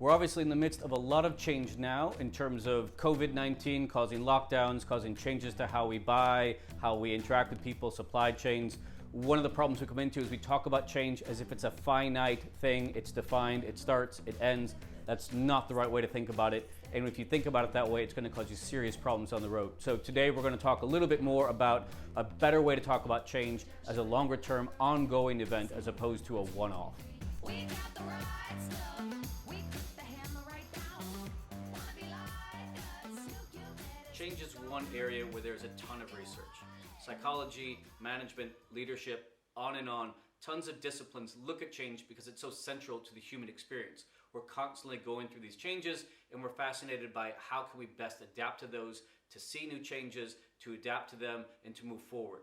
We're obviously in the midst of a lot of change now in terms of COVID-19 causing lockdowns, causing changes to how we buy, how we interact with people, supply chains. One of the problems we come into is we talk about change as if it's a finite thing. It's defined, it starts, it ends. That's not the right way to think about it. And if you think about it that way, it's going to cause you serious problems on the road. So today we're going to talk a little bit more about a better way to talk about change as a longer term ongoing event as opposed to a one-off. Change is one area where there's a ton of research. Psychology, management, leadership, on and on. Tons of disciplines look at change because it's so central to the human experience. We're constantly going through these changes and we're fascinated by how can we best adapt to those, to see new changes, to adapt to them, and to move forward.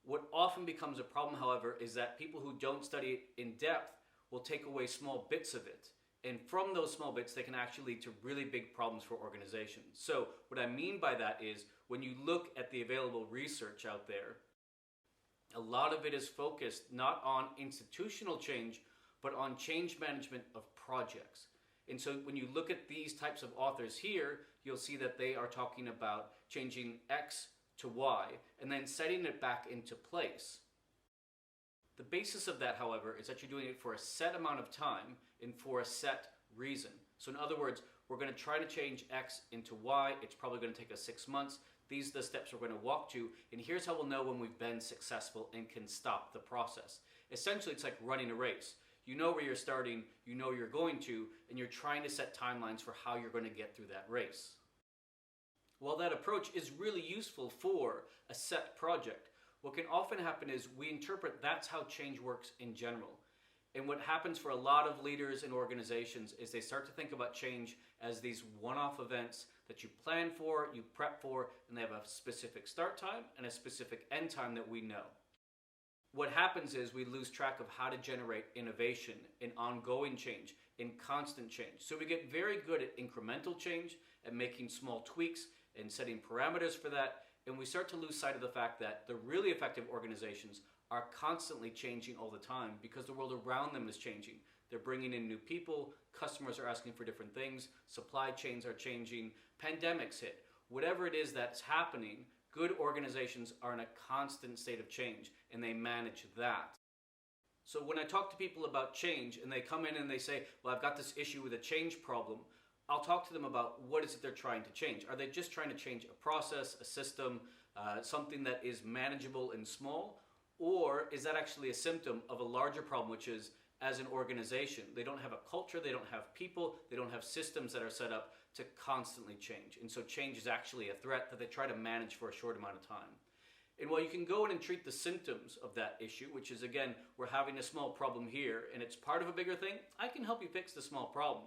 What often becomes a problem, however, is that people who don't study it in depth will take away small bits of it. And from those small bits, they can actually lead to really big problems for organizations. So what I mean by that is when you look at the available research out there, a lot of it is focused not on institutional change, but on change management of projects. And so when you look at these types of authors here, you'll see that they are talking about changing X to Y and then setting it back into place. The basis of that, however, is that you're doing it for a set amount of time and for a set reason. So in other words, we're going to try to change X into Y. It's probably going to take us 6 months. These are the steps we're going to walk to, and here's how we'll know when we've been successful and can stop the process. Essentially, it's like running a race. You know where you're starting, you know you're going to, and you're trying to set timelines for how you're going to get through that race. While that approach is really useful for a set project, what can often happen is we interpret that's how change works in general. And what happens for a lot of leaders and organizations is they start to think about change as these one-off events that you plan for, you prep for, and they have a specific start time and a specific end time that we know. What happens is we lose track of how to generate innovation in ongoing change, in constant change. So we get very good at incremental change and making small tweaks and setting parameters for that. And we start to lose sight of the fact that the really effective organizations are constantly changing all the time because the world around them is changing. They're bringing in new people, customers are asking for different things, supply chains are changing, pandemics hit. Whatever it is that's happening, good organizations are in a constant state of change and they manage that. So when I talk to people about change and they come in and they say, well, I've got this issue with a change problem, I'll talk to them about what is it they're trying to change. Are they just trying to change a process, a system, something that is manageable and small? Or is that actually a symptom of a larger problem, which is as an organization, they don't have a culture, they don't have people, they don't have systems that are set up to constantly change. And so change is actually a threat that they try to manage for a short amount of time. And while you can go in and treat the symptoms of that issue, which is again, we're having a small problem here and it's part of a bigger thing, I can help you fix the small problem.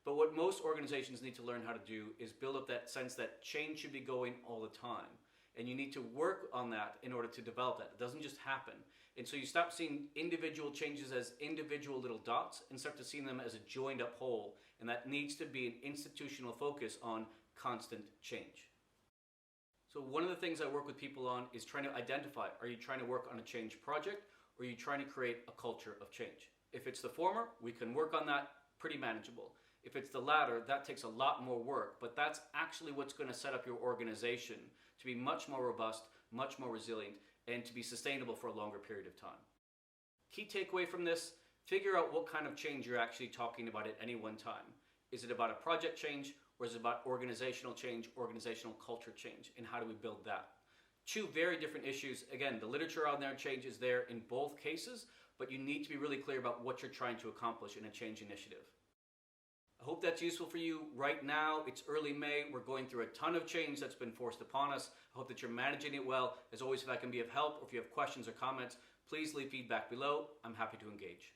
But what most organizations need to learn how to do is build up that sense that change should be going all the time. And you need to work on that in order to develop that. It doesn't just happen. And so you stop seeing individual changes as individual little dots and start to see them as a joined up whole. And that needs to be an institutional focus on constant change. So one of the things I work with people on is trying to identify, are you trying to work on a change project or are you trying to create a culture of change? If it's the former, we can work on that pretty manageable. If it's the latter, that takes a lot more work, but that's actually what's going to set up your organization to be much more robust, much more resilient, and to be sustainable for a longer period of time. Key takeaway from this, figure out what kind of change you're actually talking about at any one time. Is it about a project change, or is it about organizational change, organizational culture change, and how do we build that? Two very different issues. Again, the literature on there change is there in both cases, but you need to be really clear about what you're trying to accomplish in a change initiative. I hope that's useful for you. Right now, it's early May. We're going through a ton of change that's been forced upon us. I hope that you're managing it well. As always, if I can be of help or if you have questions or comments, please leave feedback below. I'm happy to engage.